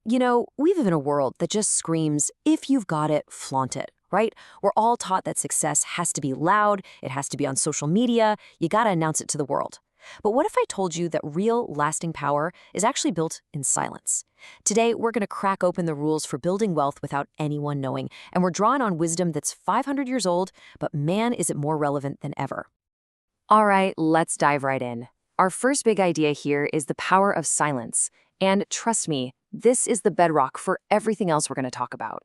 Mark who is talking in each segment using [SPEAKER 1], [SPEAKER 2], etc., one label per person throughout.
[SPEAKER 1] We live in a world that just screams, if you've got it, flaunt it, right? We're all taught that success has to be loud, it has to be on social media, you gotta announce it to the world. But what if I told you that real, lasting power is actually built in silence? Today, we're gonna crack open the rules for building wealth without anyone knowing, and we're drawing on wisdom that's 500 years old, but man, is it more relevant than ever. All right, let's dive right in. Our first big idea here is the power of silence. And trust me, this is the bedrock for everything else we're going to talk about.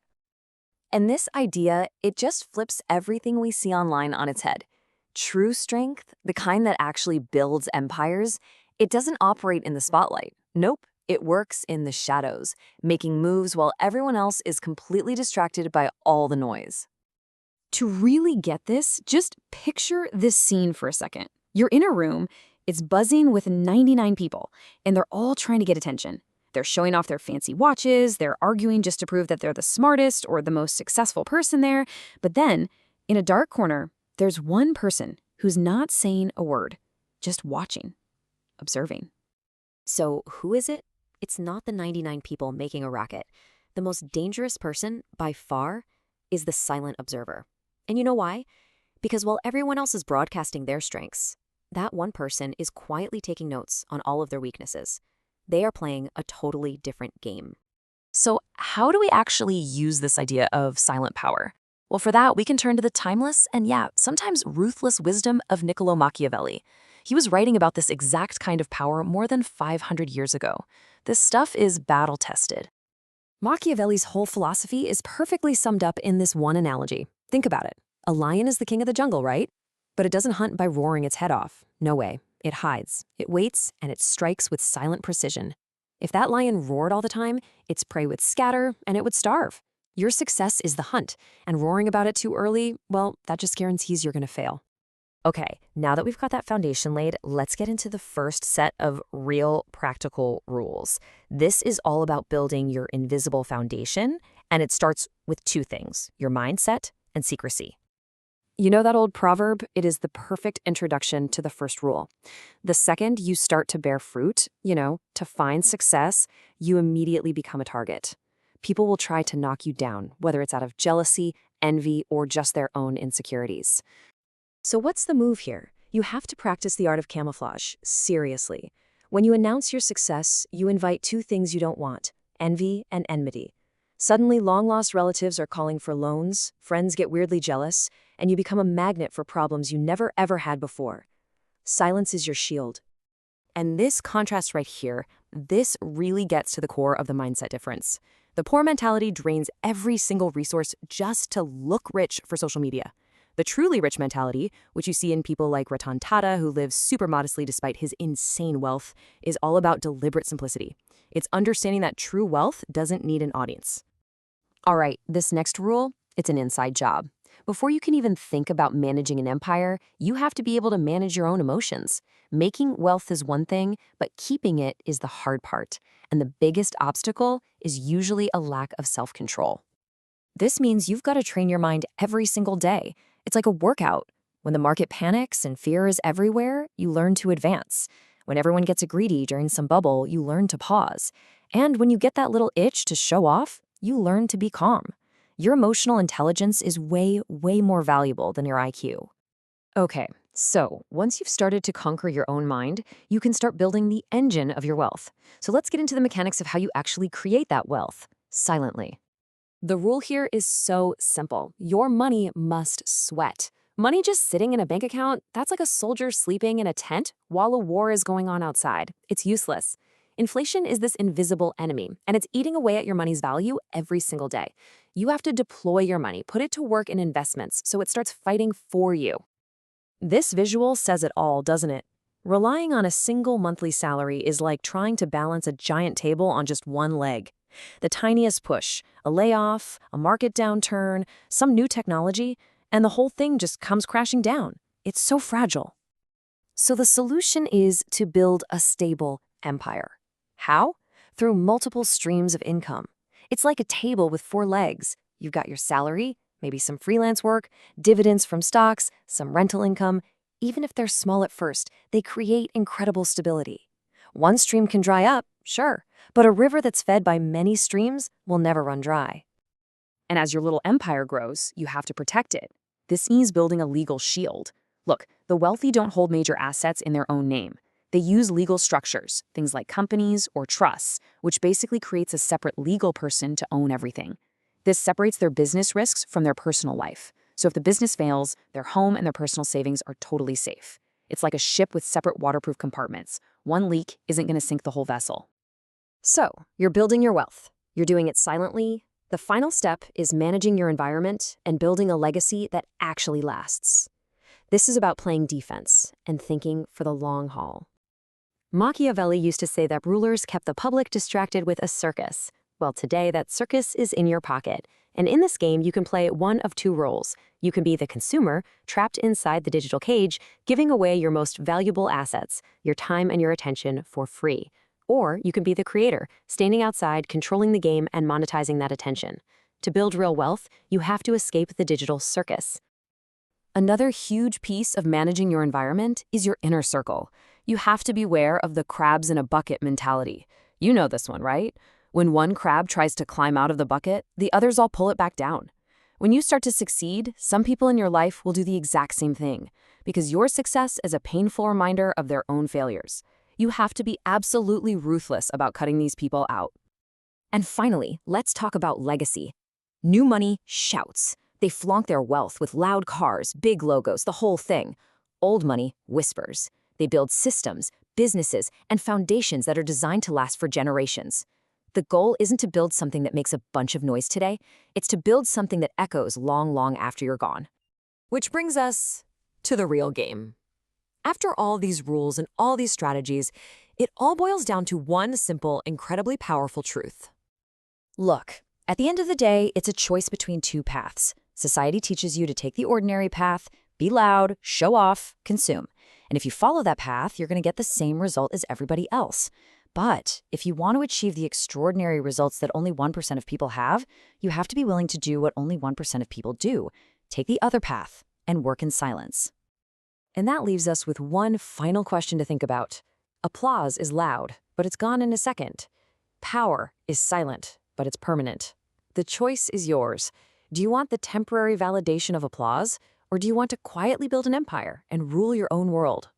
[SPEAKER 1] And this idea, it just flips everything we see online on its head. True strength, the kind that actually builds empires, it doesn't operate in the spotlight. Nope, it works in the shadows, making moves while everyone else is completely distracted by all the noise.
[SPEAKER 2] To really get this, just picture this scene for a second. You're in a room, it's buzzing with 99 people, and they're all trying to get attention. They're showing off their fancy watches, they're arguing just to prove that they're the smartest or the most successful person there. But then, in a dark corner, there's one person who's not saying a word, just watching, observing.
[SPEAKER 1] So who is it? It's not the 99 people making a racket. The most dangerous person, by far, is the silent observer. And you know why? Because while everyone else is broadcasting their strengths, that one person is quietly taking notes on all of their weaknesses. They are playing a totally different game. So how do we actually use this idea of silent power? Well, for that, we can turn to the timeless and sometimes ruthless wisdom of Niccolò Machiavelli. He was writing about this exact kind of power more than 500 years ago. This stuff is battle-tested. Machiavelli's whole philosophy is perfectly summed up in this one analogy. Think about it. A lion is the king of the jungle, right? But it doesn't hunt by roaring its head off. No way. It hides, it waits, and it strikes with silent precision. If that lion roared all the time, its prey would scatter and it would starve. Your success is the hunt, and roaring about it too early, well, that just guarantees you're gonna fail. Okay, now that we've got that foundation laid, let's get into the first set of real practical rules. This is all about building your invisible foundation, and it starts with two things, your mindset and secrecy. You know that old proverb? It is the perfect introduction to the first rule. The second you start to bear fruit, to find success, you immediately become a target. People will try to knock you down, whether it's out of jealousy, envy, or just their own insecurities. So what's the move here? You have to practice the art of camouflage, seriously. When you announce your success, you invite two things you don't want, envy and enmity. Suddenly, long-lost relatives are calling for loans, friends get weirdly jealous, and you become a magnet for problems you never ever had before. Silence is your shield. And this contrast right here, this really gets to the core of the mindset difference. The poor mentality drains every single resource just to look rich for social media. The truly rich mentality, which you see in people like Ratan Tata, who lives super modestly despite his insane wealth, is all about deliberate simplicity. It's understanding that true wealth doesn't need an audience. All right, this next rule, it's an inside job. Before you can even think about managing an empire, you have to be able to manage your own emotions. Making wealth is one thing, but keeping it is the hard part. And the biggest obstacle is usually a lack of self-control. This means you've got to train your mind every single day. It's like a workout. When the market panics and fear is everywhere, you learn to advance. When everyone gets greedy during some bubble, you learn to pause. And when you get that little itch to show off, you learn to be calm. Your emotional intelligence is way, way more valuable than your IQ. Okay, so once you've started to conquer your own mind, you can start building the engine of your wealth. So let's get into the mechanics of how you actually create that wealth, silently. The rule here is so simple. Your money must sweat. Money just sitting in a bank account, that's like a soldier sleeping in a tent while a war is going on outside. It's useless. Inflation is this invisible enemy, and it's eating away at your money's value every single day. You have to deploy your money, put it to work in investments so it starts fighting for you. This visual says it all, doesn't it? Relying on a single monthly salary is like trying to balance a giant table on just one leg. The tiniest push, a layoff, a market downturn, some new technology, and the whole thing just comes crashing down. It's so fragile. So the solution is to build a stable empire. How? Through multiple streams of income. It's like a table with 4 legs. You've got your salary, maybe some freelance work, dividends from stocks, some rental income. Even if they're small at first, they create incredible stability. One stream can dry up, sure, But a river that's fed by many streams will never run dry.
[SPEAKER 2] And as your little empire grows, you have to protect it. This means building a legal shield. Look, the wealthy don't hold major assets in their own name. They use legal structures, things like companies or trusts, which basically creates a separate legal person to own everything. This separates their business risks from their personal life. So if the business fails, their home and their personal savings are totally safe. It's like a ship with separate waterproof compartments. One leak isn't going to sink the whole vessel.
[SPEAKER 1] So, you're building your wealth. You're doing it silently. The final step is managing your environment and building a legacy that actually lasts. This is about playing defense and thinking for the long haul. Machiavelli used to say that rulers kept the public distracted with a circus. Well, today that circus is in your pocket. And in this game, you can play one of two roles. You can be the consumer, trapped inside the digital cage, giving away your most valuable assets, your time and your attention, for free. Or you can be the creator, standing outside, controlling the game and monetizing that attention. To build real wealth, you have to escape the digital circus. Another huge piece of managing your environment is your inner circle. You have to beware of the crabs in a bucket mentality. You know this one, right? When one crab tries to climb out of the bucket, the others all pull it back down. When you start to succeed, some people in your life will do the exact same thing, because your success is a painful reminder of their own failures. You have to be absolutely ruthless about cutting these people out. And finally, let's talk about legacy. New money shouts. They flaunt their wealth with loud cars, big logos, the whole thing. Old money whispers. They build systems, businesses, and foundations that are designed to last for generations. The goal isn't to build something that makes a bunch of noise today. It's to build something that echoes long, long after you're gone. Which brings us to the real game. After all these rules and all these strategies, it all boils down to one simple, incredibly powerful truth. Look, at the end of the day, it's a choice between two paths. Society teaches you to take the ordinary path, be loud, show off, consume. And if you follow that path, you're going to get the same result as everybody else. But if you want to achieve the extraordinary results that only 1% of people have, you have to be willing to do what only 1% of people do. Take the other path and work in silence. And that leaves us with one final question to think about. Applause is loud, but it's gone in a second. Power is silent, but it's permanent. The choice is yours. Do you want the temporary validation of applause, or do you want to quietly build an empire and rule your own world?